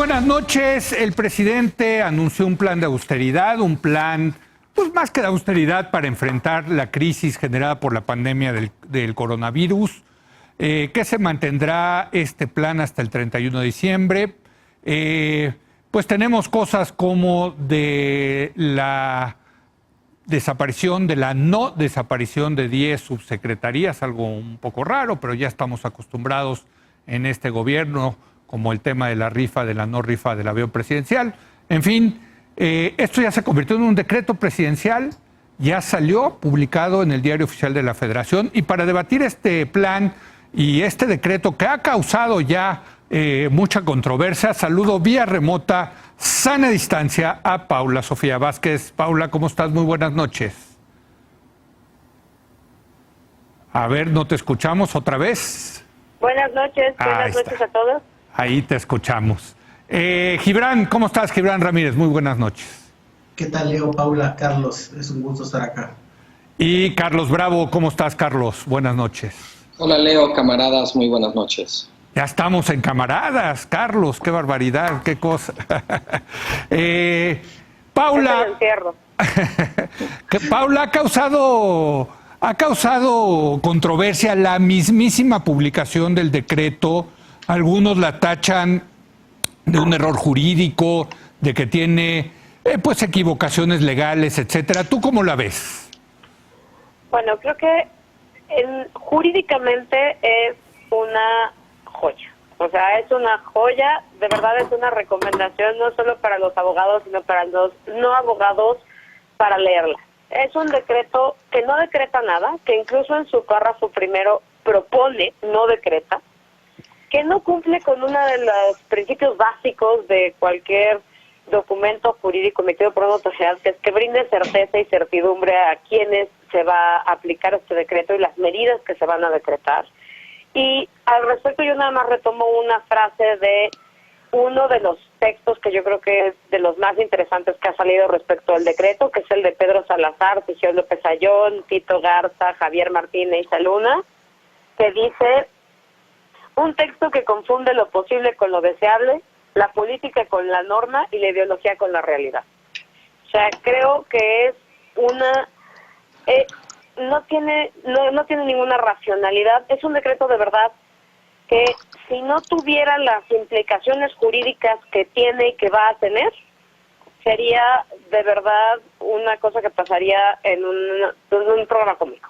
buenas noches. El presidente anunció un plan de austeridad, un plan, pues más que de austeridad, para enfrentar la crisis generada por la pandemia del coronavirus, que se mantendrá este plan hasta el 31 de diciembre. Pues tenemos cosas como de la desaparición, de la no desaparición de 10 subsecretarías, algo un poco raro, pero ya estamos acostumbrados en este gobierno, como el tema de la rifa, de la no rifa del avión presidencial. En fin, esto ya se convirtió en un decreto presidencial, ya salió publicado en el Diario Oficial de la Federación, y para debatir este plan y este decreto que ha causado ya mucha controversia, saludo vía remota, sana distancia, a Paula Sofía Vázquez. Paula, ¿cómo estás? Muy buenas noches. A ver, ¿no te escuchamos otra vez? Buenas noches a todos. Ahí te escuchamos. Gibran, ¿cómo estás? Gibran Ramírez, muy buenas noches. ¿Qué tal, Leo, Paula, Carlos? Es un gusto estar acá. Y Carlos Bravo, ¿cómo estás, Carlos? Buenas noches. Hola, Leo, camaradas, muy buenas noches. Ya estamos en camaradas, Carlos, qué barbaridad, qué cosa. Paula, Paula, ha causado controversia la mismísima publicación del decreto. Algunos la tachan de un error jurídico, de que tiene pues equivocaciones legales, etcétera. ¿Tú cómo la ves? Bueno, creo que jurídicamente es una joya. O sea, es una joya, de verdad es una recomendación no solo para los abogados, sino para los no abogados para leerla. Es un decreto que no decreta nada, que incluso en su párrafo primero propone, no decreta, que no cumple con uno de los principios básicos de cualquier documento jurídico emitido por una autoridad, que es que brinde certeza y certidumbre a quienes se va a aplicar este decreto y las medidas que se van a decretar. Y al respecto yo nada más retomo una frase de uno de los textos que yo creo que es de los más interesantes que ha salido respecto al decreto, que es el de Pedro Salazar, Sergio López Ayón, Tito Garza, Javier Martínez Luna, que dice: un texto que confunde lo posible con lo deseable, la política con la norma y la ideología con la realidad. O sea, creo que es una... no tiene ninguna racionalidad. Es un decreto de verdad que, si no tuviera las implicaciones jurídicas que tiene y que va a tener, sería de verdad una cosa que pasaría en un programa cómico.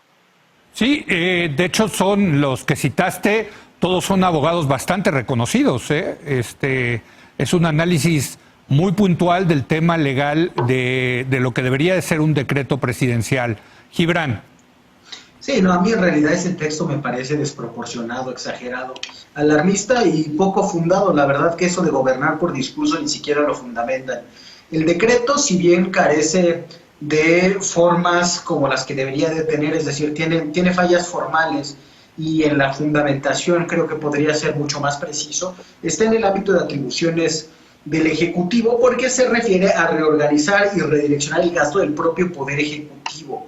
Sí, de hecho son los que citaste, todos son abogados bastante reconocidos, es un análisis muy puntual del tema legal de lo que debería de ser un decreto presidencial. Gibran. Sí, no, a mí en realidad ese texto me parece desproporcionado, exagerado, alarmista y poco fundado. La verdad que eso de gobernar por discurso ni siquiera lo fundamentan. El decreto, si bien carece de formas como las que debería de tener, es decir, tiene fallas formales, y en la fundamentación creo que podría ser mucho más preciso, está en el ámbito de atribuciones del Ejecutivo, porque se refiere a reorganizar y redireccionar el gasto del propio Poder Ejecutivo.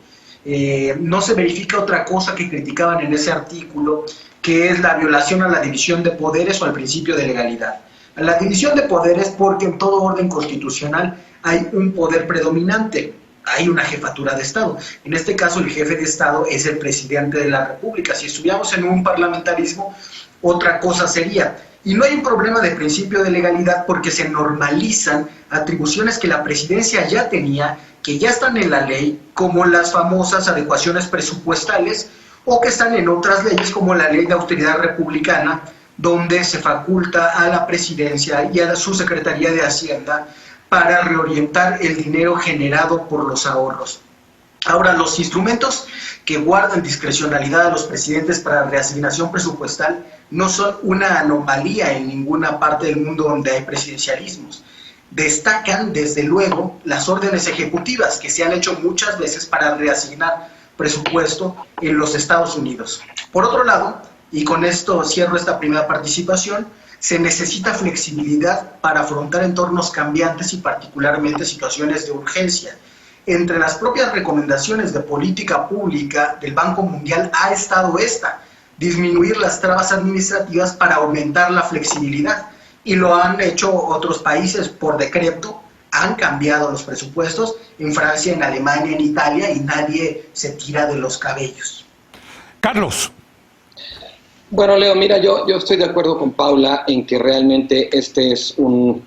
No se verifica otra cosa que criticaban en ese artículo, que es la violación a la división de poderes o al principio de legalidad. A la división de poderes, porque en todo orden constitucional hay un poder predominante, hay una jefatura de Estado. En este caso, el jefe de Estado es el presidente de la República. Si estuviéramos en un parlamentarismo, otra cosa sería. Y no hay un problema de principio de legalidad, porque se normalizan atribuciones que la presidencia ya tenía, que ya están en la ley, como las famosas adecuaciones presupuestales, o que están en otras leyes, como la Ley de Austeridad Republicana, donde se faculta a la presidencia y a su Secretaría de Hacienda para reorientar el dinero generado por los ahorros. Ahora, los instrumentos que guardan discrecionalidad a los presidentes para reasignación presupuestal no son una anomalía en ninguna parte del mundo donde hay presidencialismos. Destacan, desde luego, las órdenes ejecutivas, que se han hecho muchas veces para reasignar presupuesto en los Estados Unidos. Por otro lado, y con esto cierro esta primera participación, se necesita flexibilidad para afrontar entornos cambiantes y particularmente situaciones de urgencia. Entre las propias recomendaciones de política pública del Banco Mundial ha estado disminuir las trabas administrativas para aumentar la flexibilidad. y lo han hecho otros países por decreto, han cambiado los presupuestos, en Francia, en Alemania, en Italia, y nadie se tira de los cabellos. Carlos. Bueno, Leo, mira, yo estoy de acuerdo con Paula en que realmente este es un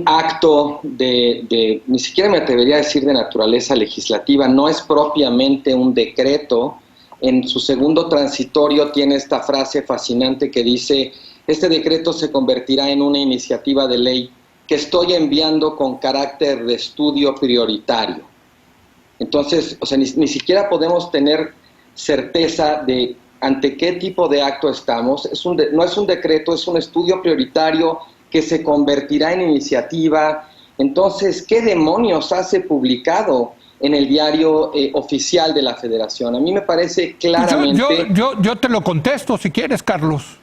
acto ni siquiera me atrevería a decir de naturaleza legislativa, no es propiamente un decreto. En su segundo transitorio tiene esta frase fascinante que dice: este decreto se convertirá en una iniciativa de ley que estoy enviando con carácter de estudio prioritario. Entonces, o sea, ni siquiera podemos tener certeza de ante qué tipo de acto estamos. No es un decreto, es un estudio prioritario que se convertirá en iniciativa. Entonces, ¿qué demonios hace publicado en el diario oficial de la Federación? A mí me parece claramente... Yo te lo contesto si quieres, Carlos.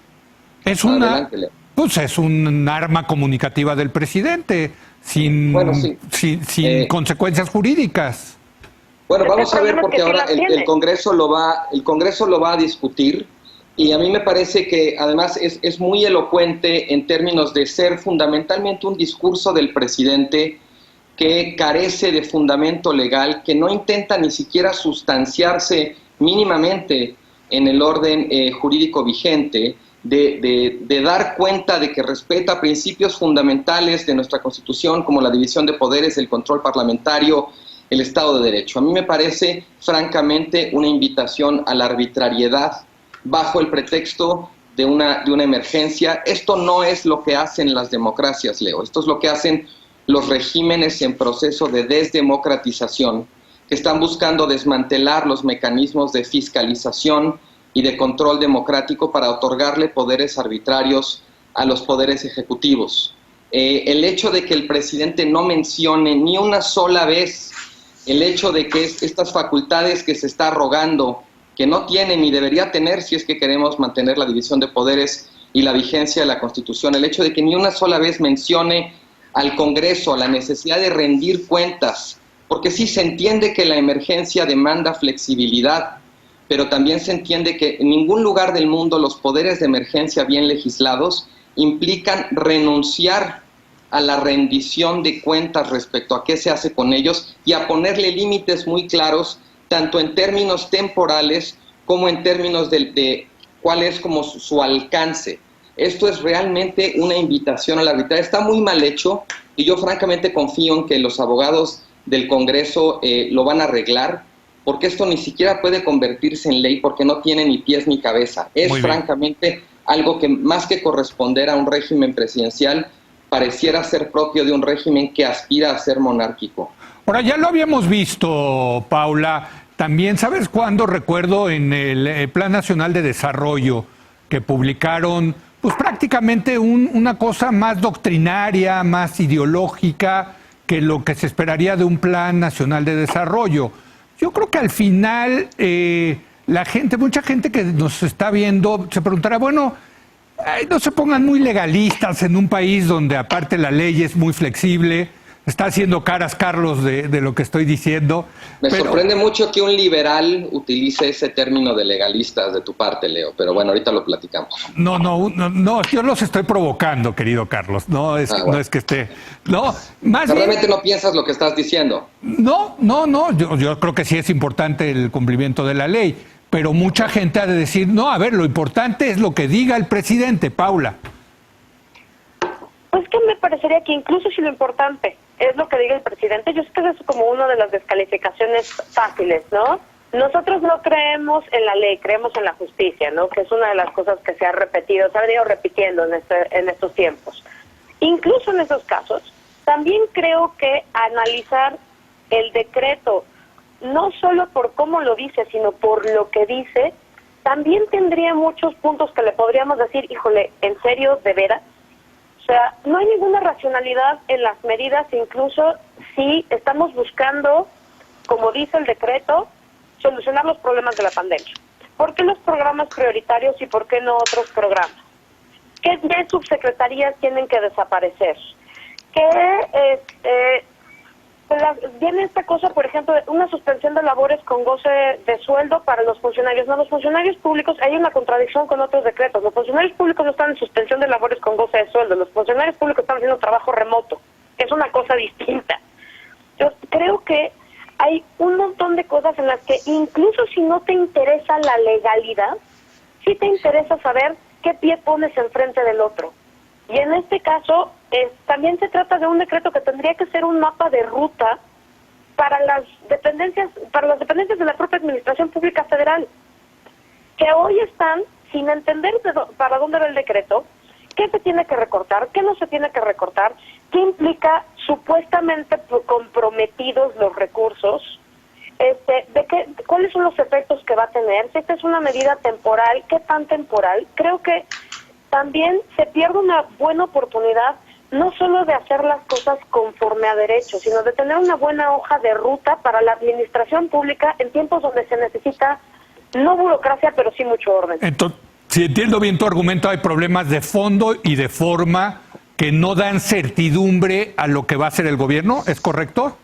Es Adelante, Leo. Pues es un arma comunicativa del presidente sin consecuencias jurídicas. Bueno, vamos a ver, porque ahora el Congreso lo va a discutir, y a mí me parece que además es muy elocuente en términos de ser fundamentalmente un discurso del presidente que carece de fundamento legal, que no intenta ni siquiera sustanciarse mínimamente en el orden jurídico vigente, de dar cuenta de que respeta principios fundamentales de nuestra Constitución, como la división de poderes, el control parlamentario, el Estado de Derecho. A mí me parece, francamente, una invitación a la arbitrariedad bajo el pretexto de una emergencia. Esto no es lo que hacen las democracias, Leo. Esto es lo que hacen los regímenes en proceso de desdemocratización, que están buscando desmantelar los mecanismos de fiscalización y de control democrático para otorgarle poderes arbitrarios a los poderes ejecutivos. El hecho de que el presidente no mencione ni una sola vez el hecho de que estas facultades que se está arrogando, que no tiene ni debería tener si es que queremos mantener la división de poderes y la vigencia de la Constitución, el hecho de que ni una sola vez mencione al Congreso la necesidad de rendir cuentas, porque sí se entiende que la emergencia demanda flexibilidad, pero también se entiende que en ningún lugar del mundo los poderes de emergencia bien legislados implican renunciar a la rendición de cuentas respecto a qué se hace con ellos y a ponerle límites muy claros, tanto en términos temporales como en términos de cuál es como su alcance. Esto es realmente una invitación a la arbitrariedad. Está muy mal hecho y yo francamente confío en que los abogados del Congreso lo van a arreglar, porque esto ni siquiera puede convertirse en ley porque no tiene ni pies ni cabeza. Es francamente algo que, más que corresponder a un régimen presidencial, pareciera ser propio de un régimen que aspira a ser monárquico. Ahora, ya lo habíamos visto, Paula, también, ¿sabes cuándo? Recuerdo en el Plan Nacional de Desarrollo, que publicaron pues prácticamente una cosa más doctrinaria, más ideológica que lo que se esperaría de un Plan Nacional de Desarrollo. Yo creo que al final la gente, mucha gente que nos está viendo, se preguntará, bueno, no se pongan muy legalistas en un país donde aparte la ley es muy flexible. Está haciendo caras, Carlos, de lo que estoy diciendo. Me sorprende mucho que un liberal utilice ese término de legalistas de tu parte, Leo, pero bueno, ahorita lo platicamos. No, yo los estoy provocando, querido Carlos. No es que esté... No, más bien, ¿realmente no piensas lo que estás diciendo? No. Yo creo que sí es importante el cumplimiento de la ley, pero mucha gente ha de decir, no, a ver, lo importante es lo que diga el presidente, Paula. Pues que me parecería que incluso si lo importante es lo que diga el presidente, yo sé que es como una de las descalificaciones fáciles, ¿no? Nosotros no creemos en la ley, creemos en la justicia, ¿no? Que es una de las cosas que se ha repetido, se ha venido repitiendo en estos tiempos. Incluso en esos casos, también creo que analizar el decreto, no solo por cómo lo dice, sino por lo que dice, también tendría muchos puntos que le podríamos decir, híjole, ¿en serio, de veras? O sea, no hay ninguna racionalidad en las medidas, incluso si estamos buscando, como dice el decreto, solucionar los problemas de la pandemia. ¿Por qué los programas prioritarios y por qué no otros programas? ¿Qué subsecretarías tienen que desaparecer? ¿Qué viene esta cosa, por ejemplo, una suspensión de labores con goce de sueldo para los funcionarios. No, los funcionarios públicos, hay una contradicción con otros decretos. Los funcionarios públicos no están en suspensión de labores con goce de sueldo. Los funcionarios públicos están haciendo trabajo remoto. Es una cosa distinta. Yo creo que hay un montón de cosas en las que, incluso si no te interesa la legalidad, sí te interesa saber qué pie pones enfrente del otro. Y en este caso, también se trata de un decreto que tendría que ser un mapa de ruta para las dependencias de la propia Administración Pública Federal, que hoy están sin entender para dónde va el decreto, qué se tiene que recortar, qué no se tiene que recortar, qué implica supuestamente comprometidos los recursos, cuáles son los efectos que va a tener, si esta es una medida temporal, qué tan temporal. Creo que también se pierde una buena oportunidad no solo de hacer las cosas conforme a derecho, sino de tener una buena hoja de ruta para la administración pública en tiempos donde se necesita no burocracia, pero sí mucho orden. Entonces, si entiendo bien tu argumento, hay problemas de fondo y de forma que no dan certidumbre a lo que va a hacer el gobierno, ¿es correcto?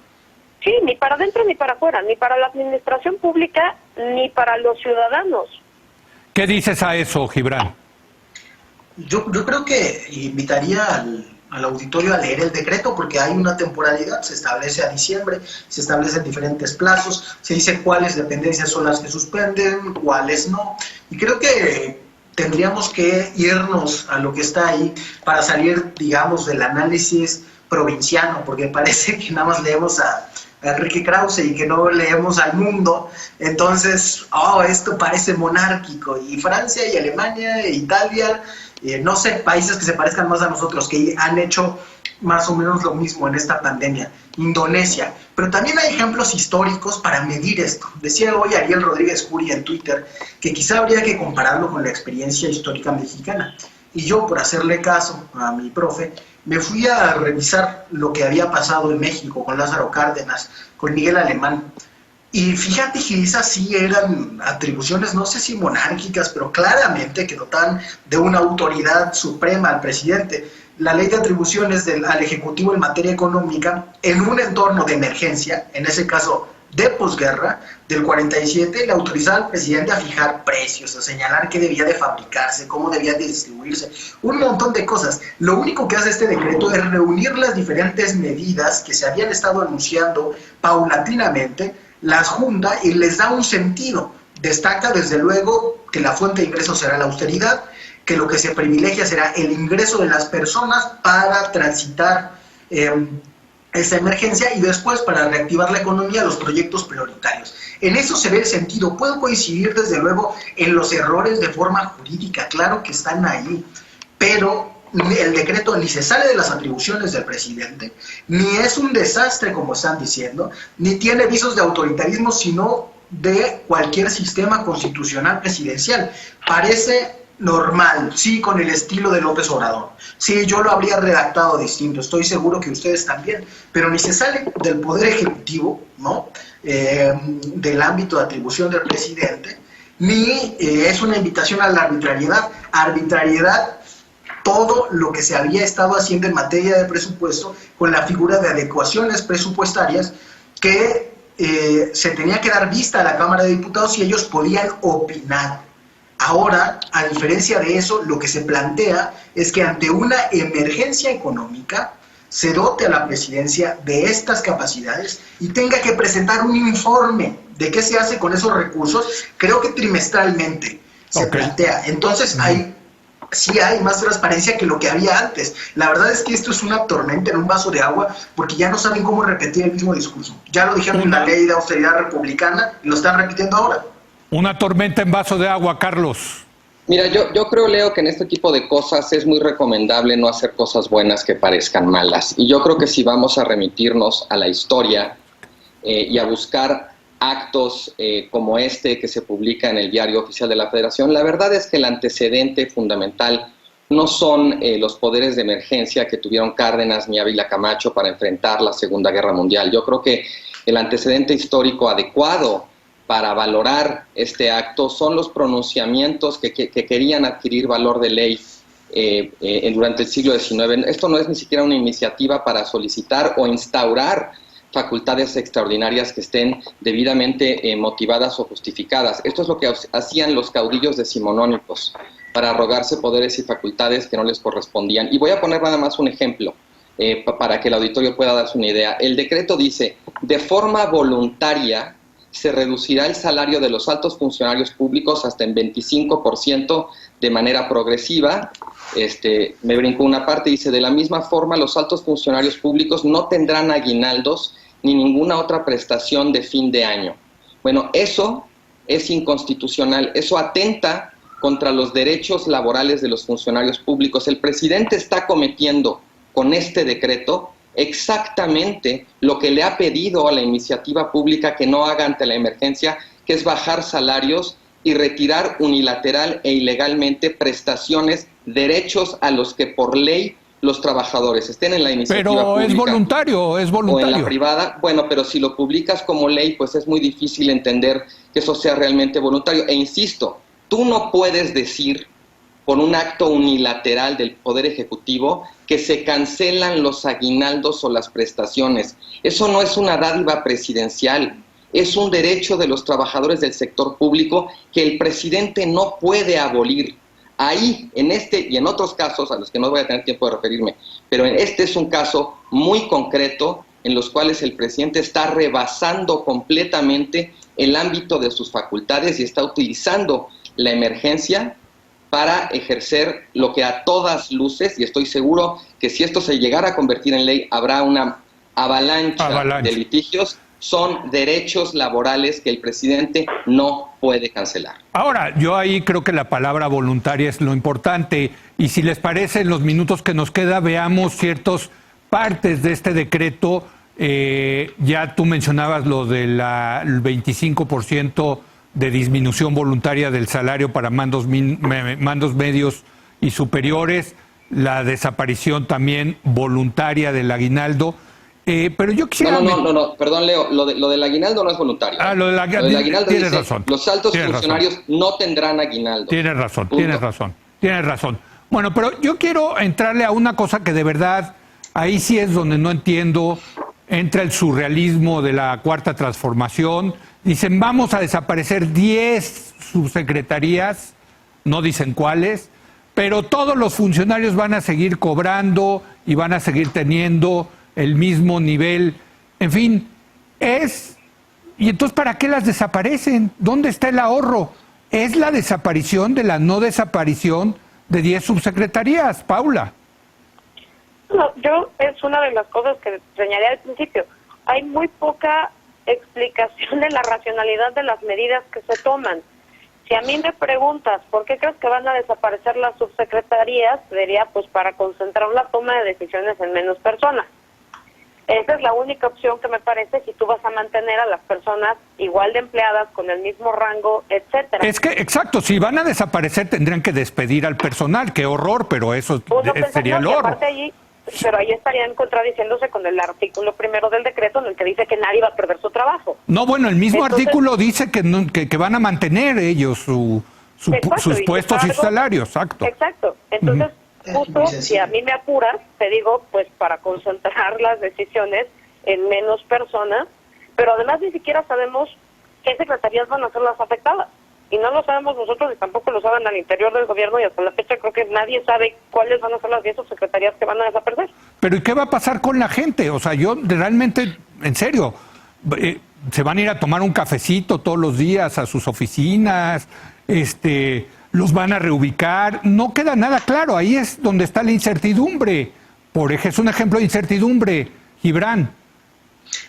Sí, ni para adentro ni para afuera, ni para la administración pública, ni para los ciudadanos. ¿Qué dices a eso, Gibran? Yo creo que invitaría al auditorio a leer el decreto, porque hay una temporalidad, se establece a diciembre, se establecen diferentes plazos, se dice cuáles dependencias son las que suspenden, cuáles no, y creo que tendríamos que irnos a lo que está ahí para salir, digamos, del análisis provinciano, porque parece que nada más leemos a Enrique Krause y que no leemos al mundo. Entonces, esto parece monárquico, y Francia y Alemania e Italia, no sé, países que se parezcan más a nosotros, que han hecho más o menos lo mismo en esta pandemia, Indonesia, pero también hay ejemplos históricos para medir esto. Decía hoy Ariel Rodríguez Curi en Twitter que quizá habría que compararlo con la experiencia histórica mexicana, y yo, por hacerle caso a mi profe, me fui a revisar lo que había pasado en México con Lázaro Cárdenas, con Miguel Alemán. Y fíjate que esas sí eran atribuciones, no sé si monárquicas, pero claramente que dotaban de una autoridad suprema al presidente. La ley de atribuciones al Ejecutivo en materia económica, en un entorno de emergencia, en ese caso de posguerra, del 47, le autorizaba al presidente a fijar precios, a señalar qué debía de fabricarse, cómo debía de distribuirse, un montón de cosas. Lo único que hace este decreto es reunir las diferentes medidas que se habían estado anunciando paulatinamente, las junta y les da un sentido. Destaca desde luego que la fuente de ingresos será la austeridad, que lo que se privilegia será el ingreso de las personas para transitar esa emergencia, y después para reactivar la economía, los proyectos prioritarios. En eso se ve el sentido. Puedo coincidir desde luego en los errores de forma jurídica, claro que están ahí, pero el decreto ni se sale de las atribuciones del presidente, ni es un desastre como están diciendo, ni tiene visos de autoritarismo, sino de cualquier sistema constitucional presidencial. Parece normal, sí, con el estilo de López Obrador. Sí, yo lo habría redactado distinto, estoy seguro que ustedes también, pero ni se sale del poder ejecutivo, ¿no? Del ámbito de atribución del presidente, ni es una invitación a la arbitrariedad. Arbitrariedad todo lo que se había estado haciendo en materia de presupuesto con la figura de adecuaciones presupuestarias que se tenía que dar vista a la Cámara de Diputados y ellos podían opinar. Ahora, a diferencia de eso, lo que se plantea es que ante una emergencia económica se dote a la presidencia de estas capacidades y tenga que presentar un informe de qué se hace con esos recursos, creo que trimestralmente se plantea. Entonces sí hay más transparencia que lo que había antes. La verdad es que esto es una tormenta en un vaso de agua, porque ya no saben cómo repetir el mismo discurso. Ya lo dijeron en la ley de austeridad republicana y lo están repitiendo ahora. Una tormenta en vaso de agua, Carlos. Mira, yo creo, Leo, que en este tipo de cosas es muy recomendable no hacer cosas buenas que parezcan malas. Y yo creo que si vamos a remitirnos a la historia y a buscar actos como este que se publica en el Diario Oficial de la Federación, la verdad es que el antecedente fundamental no son los poderes de emergencia que tuvieron Cárdenas ni Ávila Camacho para enfrentar la Segunda Guerra Mundial. Yo creo que el antecedente histórico adecuado para valorar este acto son los pronunciamientos que querían adquirir valor de ley durante el siglo XIX. Esto no es ni siquiera una iniciativa para solicitar o instaurar facultades extraordinarias que estén debidamente motivadas o justificadas. Esto es lo que hacían los caudillos decimonónicos para arrogarse poderes y facultades que no les correspondían. Y voy a poner nada más un ejemplo para que el auditorio pueda darse una idea. El decreto dice, de forma voluntaria se reducirá el salario de los altos funcionarios públicos hasta en 25% de manera progresiva. Me brincó una parte, dice, de la misma forma los altos funcionarios públicos no tendrán aguinaldos ni ninguna otra prestación de fin de año. Bueno, eso es inconstitucional, eso atenta contra los derechos laborales de los funcionarios públicos. El presidente está cometiendo con este decreto exactamente lo que le ha pedido a la iniciativa pública que no haga ante la emergencia, que es bajar salarios y retirar unilateral e ilegalmente prestaciones, derechos a los que por ley los trabajadores estén en la iniciativa pública. Pero es voluntario. O en la privada. Bueno, pero si lo publicas como ley, pues es muy difícil entender que eso sea realmente voluntario. E insisto, tú no puedes decir por un acto unilateral del Poder Ejecutivo que se cancelan los aguinaldos o las prestaciones. Eso no es una dádiva presidencial, es un derecho de los trabajadores del sector público que el presidente no puede abolir. Ahí, en este y en otros casos, a los que no voy a tener tiempo de referirme, pero este es un caso muy concreto en los cuales el presidente está rebasando completamente el ámbito de sus facultades y está utilizando la emergencia para ejercer lo que a todas luces, y estoy seguro que si esto se llegara a convertir en ley, habrá una avalancha de litigios, son derechos laborales que el presidente no puede cancelar. Ahora, yo ahí creo que la palabra voluntaria es lo importante, y si les parece, en los minutos que nos queda, veamos ciertas partes de este decreto. Ya tú mencionabas lo del 25% de disminución voluntaria del salario para mandos medios y superiores, la desaparición también voluntaria del aguinaldo. Pero yo quisiera... No, perdón, Leo, lo del aguinaldo no es voluntario. Lo del aguinaldo tienes dice, razón. Los altos funcionarios no tendrán aguinaldo. Tienes razón. Bueno, pero yo quiero entrarle a una cosa que de verdad, ahí sí es donde no entiendo, entra el surrealismo de la Cuarta Transformación. Dicen, vamos a desaparecer 10 subsecretarías, no dicen cuáles, pero todos los funcionarios van a seguir cobrando y van a seguir teniendo el mismo nivel. En fin, ¿y entonces para qué las desaparecen? ¿Dónde está el ahorro? Es la desaparición de la no desaparición de 10 subsecretarías, Paula. No, es una de las cosas que señalé al principio. Hay muy poca explicación de la racionalidad de las medidas que se toman. Si a mí me preguntas por qué crees que van a desaparecer las subsecretarías, diría pues para concentrar la toma de decisiones en menos personas. Esa es la única opción que me parece si tú vas a mantener a las personas igual de empleadas, con el mismo rango, etcétera. Es que, exacto, si van a desaparecer tendrían que despedir al personal. Qué horror, pero eso sería el horror. Pero ahí estarían contradiciéndose con el artículo primero del decreto en el que dice que nadie va a perder su trabajo. No, bueno, el mismo artículo dice que van a mantener ellos sus puestos y sus salarios, exacto. Exacto. Entonces, justo si a mí me apuras, te digo, pues para concentrar las decisiones en menos personas, pero además ni siquiera sabemos qué secretarías van a ser las afectadas. Y no lo sabemos nosotros y tampoco lo saben al interior del gobierno, y hasta la fecha creo que nadie sabe cuáles van a ser las 10 subsecretarías que van a desaparecer. Pero ¿y qué va a pasar con la gente? O sea, yo realmente, en serio, se van a ir a tomar un cafecito todos los días a sus oficinas, los van a reubicar, no queda nada claro. Ahí es donde está la incertidumbre. Es un ejemplo de incertidumbre, Gibran.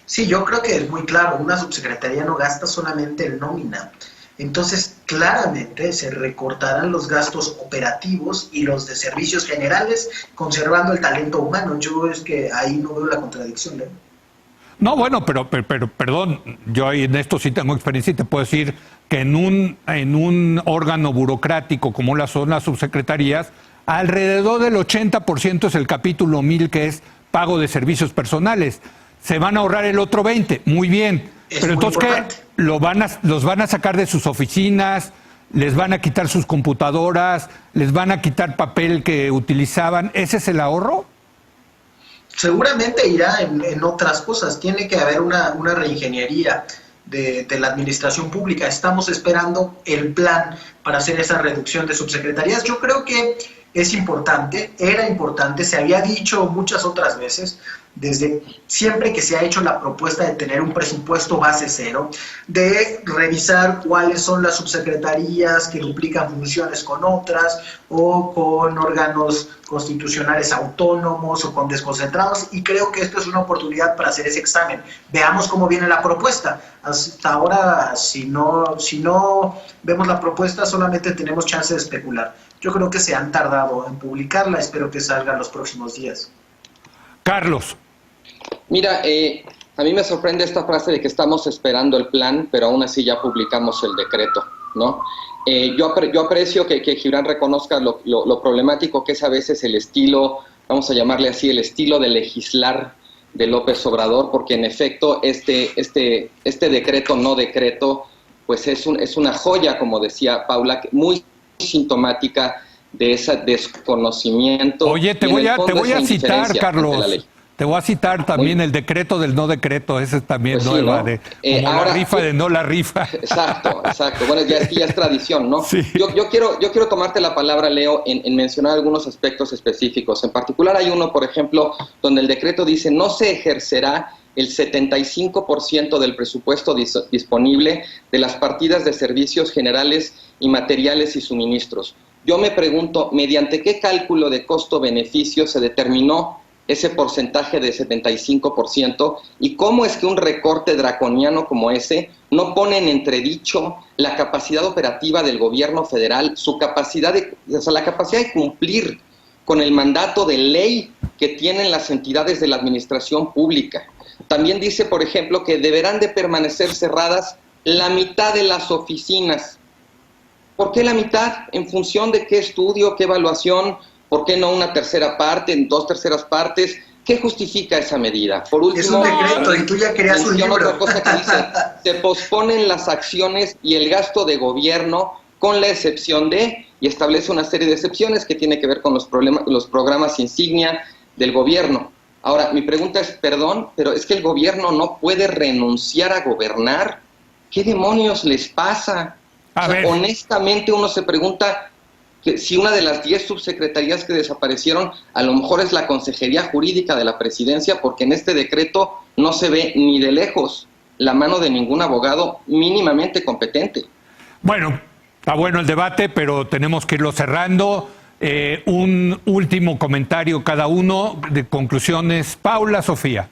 Sí, yo creo que es muy claro, una subsecretaría no gasta solamente en nómina. Entonces, claramente se recortarán los gastos operativos y los de servicios generales, conservando el talento humano. Yo es que ahí no veo la contradicción, ¿no? No, bueno, pero perdón, yo en esto sí tengo experiencia y te puedo decir que en un órgano burocrático como son las subsecretarías, alrededor del 80% es el capítulo 1000, que es pago de servicios personales. Se van a ahorrar el otro 20%, muy bien. Pero entonces, ¿qué? Los van a sacar de sus oficinas, les van a quitar sus computadoras, les van a quitar papel que utilizaban. ¿Ese es el ahorro? Seguramente irá en otras cosas. Tiene que haber una reingeniería de la administración pública. Estamos esperando el plan para hacer esa reducción de subsecretarías. Yo creo que es importante, era importante, se había dicho muchas otras veces, desde siempre que se ha hecho la propuesta de tener un presupuesto base cero, de revisar cuáles son las subsecretarías que duplican funciones con otras, o con órganos constitucionales autónomos, o con desconcentrados, y creo que esto es una oportunidad para hacer ese examen. Veamos cómo viene la propuesta. Hasta ahora, si no vemos la propuesta, solamente tenemos chance de especular. Yo creo que se han tardado en publicarla, espero que salga en los próximos días. Carlos. Mira, a mí me sorprende esta frase de que estamos esperando el plan, pero aún así ya publicamos el decreto, ¿no? Yo aprecio que Gibran reconozca lo problemático que es a veces el estilo, vamos a llamarle así, el estilo de legislar de López Obrador, porque en efecto este decreto, no decreto, pues es una joya, como decía Paula, muy sintomática de ese desconocimiento. Oye, te voy a citar, Carlos. Te voy a citar también el decreto del no decreto, ese también pues nueva, sí, ¿no? Como ahora, la rifa de no la rifa. Exacto. Bueno, ya es tradición, ¿no? Sí. Yo quiero tomarte la palabra, Leo, en mencionar algunos aspectos específicos. En particular hay uno, por ejemplo, donde el decreto dice no se ejercerá el 75% del presupuesto disponible de las partidas de servicios generales y materiales y suministros. Yo me pregunto, ¿mediante qué cálculo de costo-beneficio se determinó ese porcentaje de 75%? ¿Y cómo es que un recorte draconiano como ese no pone en entredicho la capacidad operativa del gobierno federal, la capacidad de cumplir con el mandato de ley que tienen las entidades de la administración pública? También dice, por ejemplo, que deberán de permanecer cerradas la mitad de las oficinas. ¿Por qué la mitad? ¿En función de qué estudio, qué evaluación? ¿Por qué no una tercera parte, en 2/3 partes? ¿Qué justifica esa medida? Por último, es un decreto y tú ya querías un libro. Otra cosa que dice, se posponen las acciones y el gasto de gobierno con la excepción de, y establece una serie de excepciones que tiene que ver con los programas insignia del gobierno. Ahora, mi pregunta es, perdón, pero es que el gobierno no puede renunciar a gobernar. ¿Qué demonios les pasa? Honestamente uno se pregunta que si una de las 10 subsecretarías que desaparecieron a lo mejor es la Consejería Jurídica de la Presidencia, porque en este decreto no se ve ni de lejos la mano de ningún abogado mínimamente competente. Bueno, está bueno el debate, pero tenemos que irlo cerrando. Un último comentario cada uno de conclusiones. Paula, Sofía.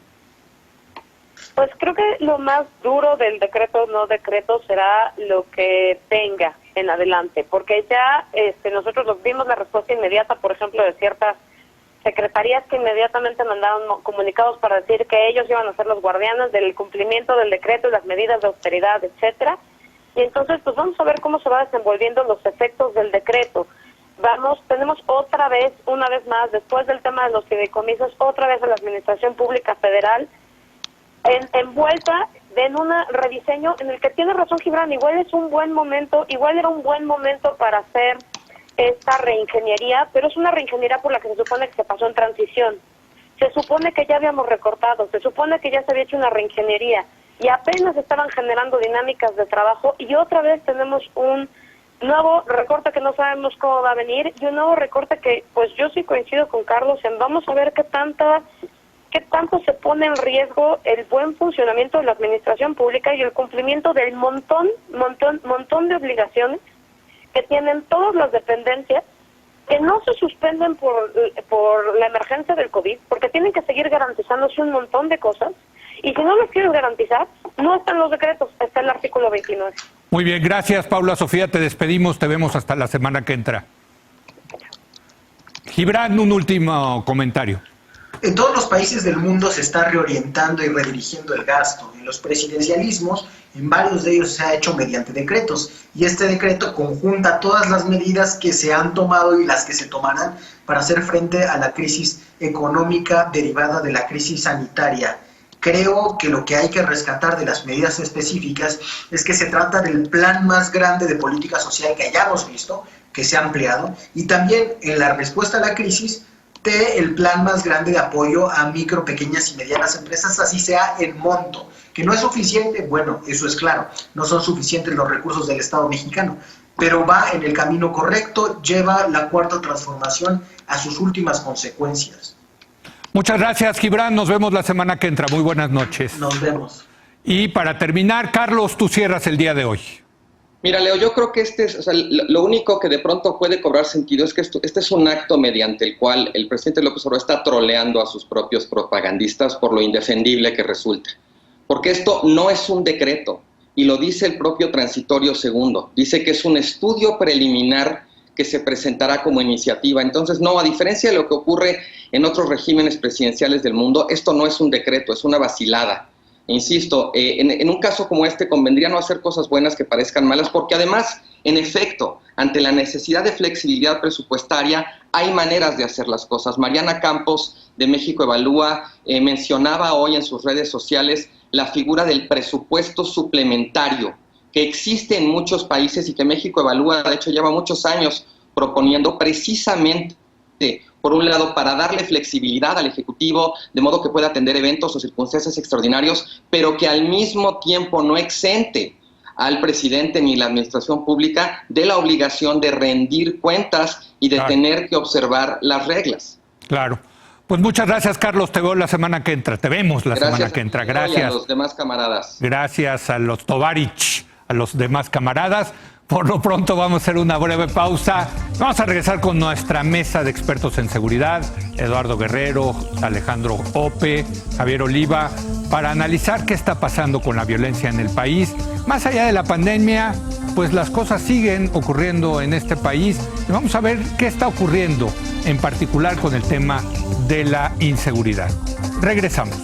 Pues creo que lo más duro del decreto no decreto será lo que venga en adelante, porque ya nosotros vimos la respuesta inmediata, por ejemplo, de ciertas secretarías que inmediatamente mandaron comunicados para decir que ellos iban a ser los guardianes del cumplimiento del decreto y las medidas de austeridad, etcétera. Y entonces, pues vamos a ver cómo se va desenvolviendo los efectos del decreto. Tenemos otra vez, una vez más, después del tema de los fideicomisos, otra vez a la Administración Pública Federal envuelta en un rediseño en el que tiene razón Gibran, igual era un buen momento para hacer esta reingeniería, pero es una reingeniería por la que se supone que se pasó en transición. Se supone que ya habíamos recortado, se supone que ya se había hecho una reingeniería y apenas estaban generando dinámicas de trabajo y otra vez tenemos un nuevo recorte que no sabemos cómo va a venir y un nuevo recorte que, pues yo sí coincido con Carlos en vamos a ver qué tanto se pone en riesgo el buen funcionamiento de la administración pública y el cumplimiento del montón de obligaciones que tienen todas las dependencias que no se suspenden por la emergencia del COVID, porque tienen que seguir garantizándose un montón de cosas, y si no los quieres garantizar, no están los decretos, está el artículo 29. Muy bien, gracias Paula, Sofía, te despedimos, te vemos hasta la semana que entra. Gibran, un último comentario. En todos los países del mundo se está reorientando y redirigiendo el gasto. En los presidencialismos, en varios de ellos se ha hecho mediante decretos, y este decreto conjunta todas las medidas que se han tomado y las que se tomarán para hacer frente a la crisis económica derivada de la crisis sanitaria. Creo que lo que hay que rescatar de las medidas específicas es que se trata del plan más grande de política social que hayamos visto, que se ha ampliado, y también en la respuesta a la crisis del plan más grande de apoyo a micro, pequeñas y medianas empresas, así sea en monto. Que no es suficiente, bueno, eso es claro, no son suficientes los recursos del Estado mexicano, pero va en el camino correcto, lleva la cuarta transformación a sus últimas consecuencias. Muchas gracias, Gibran. Nos vemos la semana que entra. Muy buenas noches. Nos vemos. Y para terminar, Carlos, tú cierras el día de hoy. Mira, Leo, yo creo que lo único que de pronto puede cobrar sentido es que este es un acto mediante el cual el presidente López Obrador está troleando a sus propios propagandistas por lo indefendible que resulta. Porque esto no es un decreto, y lo dice el propio Transitorio Segundo. Dice que es un estudio preliminar que se presentará como iniciativa. Entonces, no, a diferencia de lo que ocurre en otros regímenes presidenciales del mundo, esto no es un decreto, es una vacilada. Insisto, en un caso como este convendría no hacer cosas buenas que parezcan malas, porque además, en efecto, ante la necesidad de flexibilidad presupuestaria, hay maneras de hacer las cosas. Mariana Campos, de México Evalúa, mencionaba hoy en sus redes sociales la figura del presupuesto suplementario, que existe en muchos países y que México Evalúa, de hecho, lleva muchos años proponiendo precisamente, por un lado, para darle flexibilidad al Ejecutivo, de modo que pueda atender eventos o circunstancias extraordinarios, pero que al mismo tiempo no exente al presidente ni la administración pública de la obligación de rendir cuentas y de tener que observar las reglas. Claro. Pues muchas gracias, Carlos. Te veo la semana que entra. Te vemos la semana que entra. Gracias. Y a los demás camaradas. Gracias a los Tovarich, a los demás camaradas. Por lo pronto vamos a hacer una breve pausa. Vamos a regresar con nuestra mesa de expertos en seguridad, Eduardo Guerrero, Alejandro Ope, Javier Oliva, para analizar qué está pasando con la violencia en el país. Más allá de la pandemia, pues las cosas siguen ocurriendo en este país y vamos a ver qué está ocurriendo, en particular con el tema de la inseguridad. Regresamos.